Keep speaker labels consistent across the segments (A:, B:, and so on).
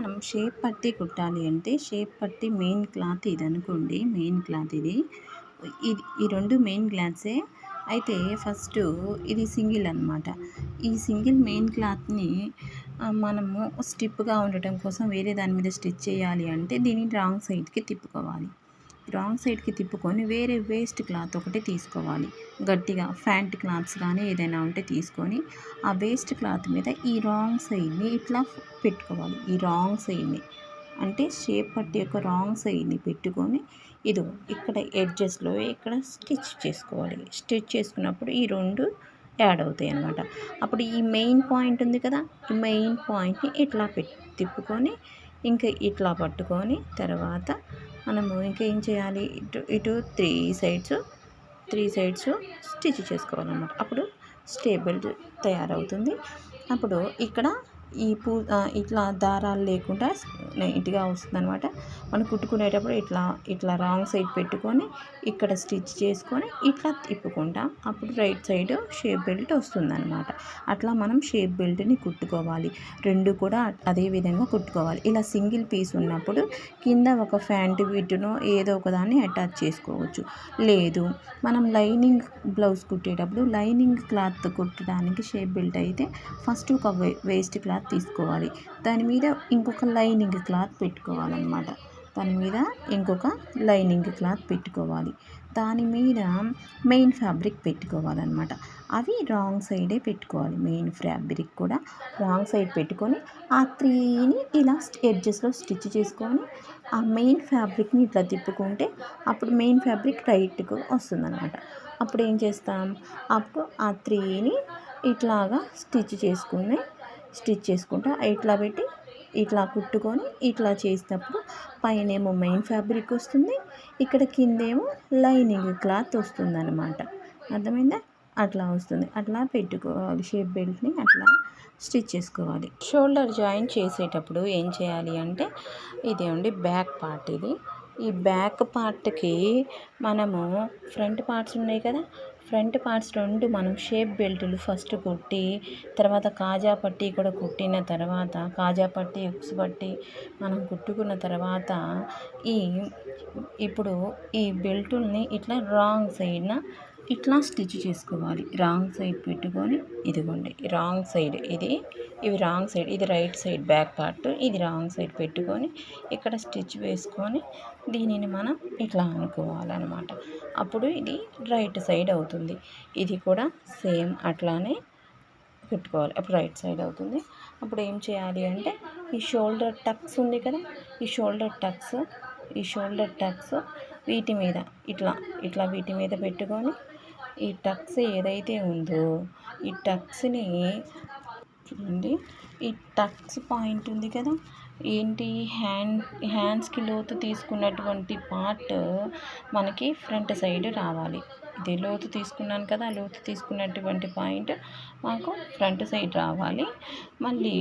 A: మనం షేప్ పట్టి కుట్టాలి అంటే షేప్ పట్టి మెయిన్ క్లాత్ ఇది అనుకోండి. మెయిన్ క్లాత్ ఇది. ఈ 2 మెయిన్ క్లాత్సే. అయితే ఫస్ట్ ఇది సింగిల్ అనమాట. ఈ సింగిల్ మెయిన్ క్లాత్‌ని మనము స్టిఫ్‌గా ఉండటం కోసం వేరే దాని మీద స్టిచ్ చేయాలి అంటే దీన్ని రాంగ్ సైడ్‌కి తిప్పుకోవాలి. రాంగ్ సైడ్‌కి తిప్పుకొని వేరే వేస్ట్ క్లాత్ ఒకటి తీసుకోవాలి. గట్టిగా ఫ్యాంట్ క్లాత్స్ కానీ ఏదైనా ఉంటే తీసుకొని ఆ వేస్ట్ క్లాత్ మీద ఈ రాంగ్ సైడ్‌ని ఇట్లా పెట్టుకోవాలి. ఈ రాంగ్ సైడ్‌ని అంటే షేప్ పట్టి యొక్క రాంగ్ సైడ్‌ని పెట్టుకొని ఇక్కడ ఎడ్జెస్‌లో ఇక్కడ స్టిచ్ చేసుకోవాలి. స్టిచ్ చేసుకున్నప్పుడు ఈ 2 యాడ్ అవుతాయి అన్నమాట. అప్పుడు ఈ మెయిన్ పాయింట్ ఉంది కదా! ఈ మెయిన్ పాయింట్‌ని ఇట్లా తిప్పుకొని ఇంకా ఇట్లా పట్టుకొని తర్వాత మనము ఇంకా ఏం చేయాలి, ఇటు 3 సైడ్స్ స్టిచ్ చేసుకోవాలన్నమాట. అప్పుడు స్టేబుల్ తయారవుతుంది. అప్పుడు ఇక్కడ ఇట్లా దారాలు లేకుండా నీట్‌గా వస్తుందన్నమాట. మనం కుట్టుకునేటప్పుడు ఇట్లా రాంగ్ సైడ్ పెట్టుకొని ఇక్కడ స్టిచ్ చేసుకొని ఇట్లా తిప్పుకుంటాం. అప్పుడు రైట్ సైడ్ షేప్ బెల్ట్ వస్తుందన్నమాట. అట్లా మనం షేప్ బెల్ట్‌ని కుట్టుకోవాలి. 2 కూడా అదే విధంగా కుట్టుకోవాలి. ఇలా సింగిల్ పీస్ ఉన్నప్పుడు కింద ఒక ఫ్యాంట్ బిట్టునో ఏదో ఒకదాన్ని అటాచ్ చేసుకోవచ్చు. లేదు మనం లైనింగ్ బ్లౌజ్ కుట్టేటప్పుడు లైనింగ్ క్లాత్ కుట్టడానికి షేప్ బెల్ట్ అయితే ఫస్ట్ ఒక వేస్ట్ క్లాత్ తీసుకోవాలి. దాని మీద ఇంకొక లైనింగ్ క్లాత్ పెట్టుకోవాలన్నమాట. దాని మీద ఇంకొక లైనింగ్ క్లాత్ పెట్టుకోవాలి. దాని మీద మెయిన్ ఫ్యాబ్రిక్ పెట్టుకోవాలన్నమాట. అవి రాంగ్ సైడే పెట్టుకోవాలి. మెయిన్ ఫ్యాబ్రిక్ కూడా రాంగ్ సైడ్ పెట్టుకొని ఆ 3ని ఇలా ఎడ్జెస్లో స్టిచ్ చేసుకొని ఆ మెయిన్ ఫ్యాబ్రిక్ని ఇట్లా తిప్పుకుంటే అప్పుడు మెయిన్ ఫ్యాబ్రిక్ రైట్గా వస్తుందన్నమాట. అప్పుడు ఏం చేస్తాం, అప్పుడు ఆ 3ని ఇట్లాగా స్టిచ్ చేసుకుంటా ఇట్లా పెట్టి ఇట్లా కుట్టుకొని ఇట్లా చేసినప్పుడు పైనేమో మెయిన్ ఫ్యాబ్రిక్ వస్తుంది, ఇక్కడ కిందేమో లైనింగ్ క్లాత్ వస్తుందన్నమాట. అర్థమైందా? అట్లా వస్తుంది. అట్లా పెట్టుకోవాలి. షేప్ బెల్ట్ని అట్లా స్టిచ్ చేసుకోవాలి. షోల్డర్ జాయిన్ చేసేటప్పుడు ఏం చేయాలి అంటే ఇదేండి బ్యాక్ పార్ట్ ఇది. ఈ బ్యాక్ పార్ట్కి మనము ఫ్రంట్ పార్ట్స్ ఉన్నాయి కదా, ఫ్రంట్ పార్ట్స్ 2 మనం షేప్ బెల్టులు ఫస్ట్ కుట్టి తర్వాత కాజా పట్టీ కూడా కుట్టిన తర్వాత కాజా పట్టీ ఉక్స్ పట్టీ మనం కుట్టుకున్న తర్వాత ఇప్పుడు ఈ బెల్టుల్ని ఇట్లా రాంగ్ సైడ్న ఇట్లా స్టిచ్ చేసుకోవాలి. రాంగ్ సైడ్ పెట్టుకొని ఇదిగోండి రాంగ్ సైడ్ ఇవి రాంగ్ సైడ్, ఇది రైట్ సైడ్ బ్యాక్ పార్ట్, ఇది రాంగ్ సైడ్ పెట్టుకొని ఇక్కడ స్టిచ్ వేసుకొని దీనిని మనం ఇట్లా అనుకోవాలన్నమాట. అప్పుడు ఇది రైట్ సైడ్ అవుతుంది. ఇది కూడా సేమ్ అట్లానే పెట్టుకోవాలి. అప్పుడు రైట్ సైడ్ అవుతుంది. అప్పుడు ఏం చేయాలి అంటే ఈ షోల్డర్ టక్స్ ఉంది కదా, ఈ షోల్డర్ టక్స్ వీటి మీద ఇట్లా వీటి మీద పెట్టుకొని ఈ టక్స్ ఏదైతే ఉందో ఈ టక్స్ని చూడండి, ఈ టక్స్ పాయింట్ ఉంది కదా, ఏంటి హ్యాండ్స్కి లోతు తీసుకున్నటువంటి పార్ట్ మనకి ఫ్రంట్ సైడ్ రావాలి. ఇది లోతు తీసుకున్నాను కదా, లోతు తీసుకున్నటువంటి పాయింట్ మాకు ఫ్రంట్ సైడ్ రావాలి. మళ్ళీ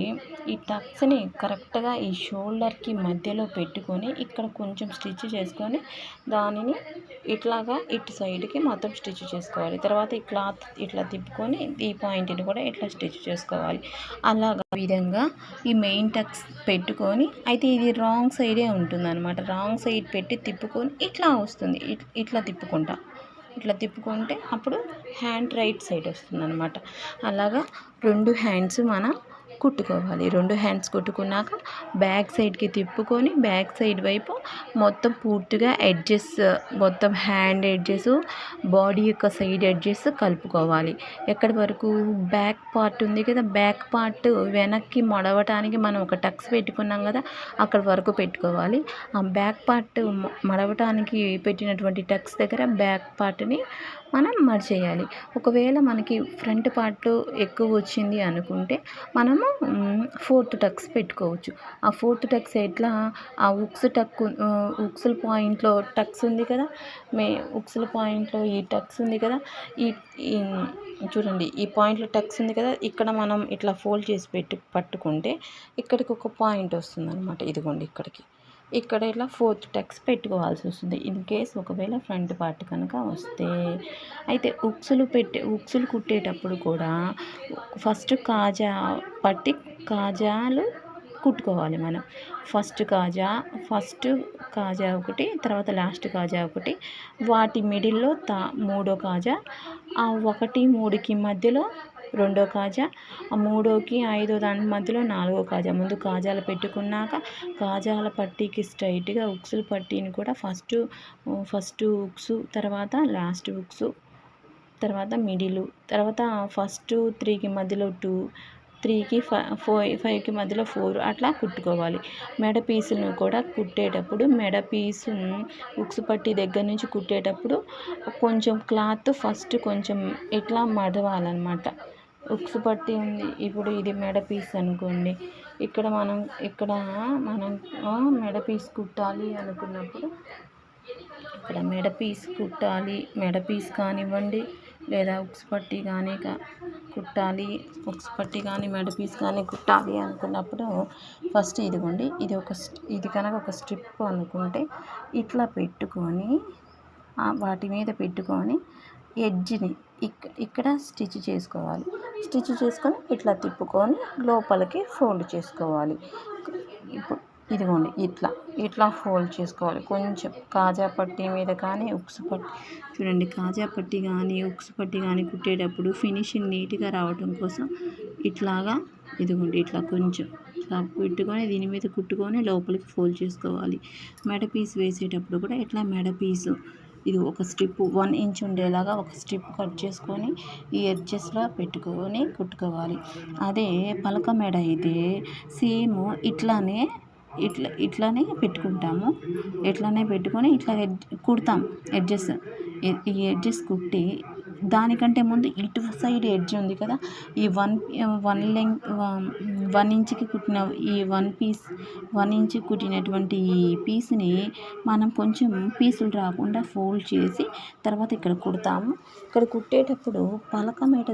A: ఈ టక్స్ని కరెక్ట్గా ఈ షోల్డర్కి మధ్యలో పెట్టుకొని ఇక్కడ కొంచెం స్టిచ్ చేసుకొని దానిని ఇట్లాగా ఇటు సైడ్కి మొత్తం స్టిచ్ చేసుకోవాలి. తర్వాత ఈ క్లాత్ ఇట్లా తిప్పుకొని ఈ పాయింట్ని కూడా ఇట్లా స్టిచ్ చేసుకోవాలి. అలాగా విధంగా ఈ మెయిన్ టక్స్ పెట్టుకొని అయితే ఇది రాంగ్ సైడే ఉంటుందన్నమాట. రాంగ్ సైడ్ పెట్టి తిప్పుకొని ఇట్లా వస్తుంది. ఇట్లా తిప్పుకుంటే అప్పుడు హ్యాండ్ రైట్ సైడ్ వస్తుందన్నమాట. అలాగా 2 హ్యాండ్స్ మనం కుట్టుకోవాలి. 2 హ్యాండ్స్ కుట్టుకున్నాక బ్యాక్ సైడ్కి తిప్పుకొని బ్యాక్ సైడ్ వైపు మొత్తం పూర్తిగా ఎడ్జెస్ మొత్తం హ్యాండ్ ఎడ్జెస్ బాడీ యొక్క సైడ్ ఎడ్జెస్ కలుపుకోవాలి. ఎక్కడి వరకు బ్యాక్ పార్ట్ ఉంది కదా, బ్యాక్ పార్ట్ వెనక్కి మడవటానికి మనం ఒక టక్స్ పెట్టుకున్నాం కదా, అక్కడి వరకు పెట్టుకోవాలి. ఆ బ్యాక్ పార్ట్ మడవటానికి పెట్టినటువంటి టక్స్ దగ్గర బ్యాక్ పార్ట్ని మనం మడిచేయాలి. ఒకవేళ మనకి ఫ్రంట్ పార్ట్ ఎక్కువ వచ్చింది అనుకుంటే మనము 4th టక్స్ పెట్టుకోవచ్చు. ఆ 4th టక్స్ ఎట్లా, ఆ ఉక్సుల పాయింట్లో టక్స్ ఉంది కదా, ఉక్సుల పాయింట్లో ఈ టక్స్ ఉంది కదా, ఈ చూడండి ఈ పాయింట్లో టక్స్ ఉంది కదా, ఇక్కడ మనం ఇట్లా ఫోల్డ్ చేసి పట్టుకుంటే ఇక్కడికి ఒక పాయింట్ వస్తుందన్నమాట. ఇదిగోండి ఇక్కడ ఇలా 4th టక్స్ పెట్టుకోవాల్సి వస్తుంది. ఇన్ కేస్ ఒకవేళ ఫ్రంట్ పార్ట్ కనుక వస్తే. అయితే ఉక్సులు కుట్టేటప్పుడు కూడా ఫస్ట్ కాజాలు కుట్టుకోవాలి మనం. ఫస్ట్ కాజా ఒకటి, తర్వాత లాస్ట్ కాజా ఒకటి, వాటి మిడిల్లో మూడో కాజా, ఆ 1, 3కి మధ్యలో రెండో కాజా, ఆ 3కి 5 దాని మధ్యలో 4 కాజా. ముందు కాజాలు పెట్టుకున్నాక కాజాల పట్టీకి స్ట్రైట్గా ఉక్సులు పట్టీని కూడా ఫస్ట్ ఉక్సు, తర్వాత లాస్ట్ ఉక్సు, తర్వాత మిడిలు, తర్వాత ఫస్ట్ 3కి మధ్యలో 2, 3కి 5కి మధ్యలో 4 అట్లా కుట్టుకోవాలి. మెడ పీసులను కూడా కుట్టేటప్పుడు మెడ పీసు ఉక్సు పట్టీ దగ్గర నుంచి కుట్టేటప్పుడు కొంచెం క్లాత్ ఫస్ట్ కొంచెం ఇట్లా మడవాలన్నమాట. ఉక్సు పట్టీ ఉంది, ఇప్పుడు ఇది మెడ పీస్ అనుకోండి, ఇక్కడ మనం మెడ పీస్ కుట్టాలి అనుకున్నప్పుడు ఇక్కడ మెడ పీస్ కుట్టాలి. మెడ పీస్ కానివ్వండి లేదా ఉక్సు పట్టీ కానీ కుట్టాలి, ఉక్సు పట్టీ కానీ మెడ పీస్ కానీ కుట్టాలి అనుకున్నప్పుడు ఫస్ట్ ఇదిగోండి, ఇది కనుక ఒక స్ట్రిప్ అనుకుంటే ఇట్లా పెట్టుకొని వాటి మీద పెట్టుకొని ఎడ్జ్ని ఇక్కడ స్టిచ్ చేసుకోవాలి. స్టిచ్ చేసుకొని ఇట్లా తిప్పుకొని లోపలికి ఫోల్డ్ చేసుకోవాలి. ఇప్పుడు ఇదిగోండి ఇట్లా ఫోల్డ్ చేసుకోవాలి. కొంచెం కాజా పట్టీ మీద కానీ ఉక్సు పట్టీ చూడండి, కాజా పట్టీ కానీ ఉక్సు పట్టీ కానీ కుట్టేటప్పుడు ఫినిషింగ్ నీట్గా రావడం కోసం ఇట్లాగా ఇదిగోండి ఇట్లా కొంచెం పెట్టుకొని దీని మీద కుట్టుకొని లోపలికి ఫోల్డ్ చేసుకోవాలి. మెడ పీస్ వేసేటప్పుడు కూడా ఇట్లా మెడ పీసు ఇది ఒక స్ట్రిప్ 1 ఇంచ్ ఉండేలాగా ఒక స్ట్రిప్ కట్ చేసుకొని ఈ ఎడ్జెస్లో పెట్టుకొని కుట్టుకోవాలి. అదే పలక మెడ అయితే సేమ్ ఇట్లానే పెట్టుకుంటాము. ఇట్లానే పెట్టుకొని ఇట్లా కుడతాం ఎడ్జెస్. ఈ ఎడ్జెస్ కుట్టి దానికంటే ముందు ఇటు సైడ్ ఎడ్జ్ ఉంది కదా, ఈ 1 ఇంచ్కి కుట్టిన ఈ 1 ఇంచ్ కుట్టినటువంటి ఈ పీస్ని మనం కొంచెం పీసులు రాకుండా ఫోల్డ్ చేసి తర్వాత ఇక్కడ కుడతాము. ఇక్కడ కుట్టేటప్పుడు పలక మెడ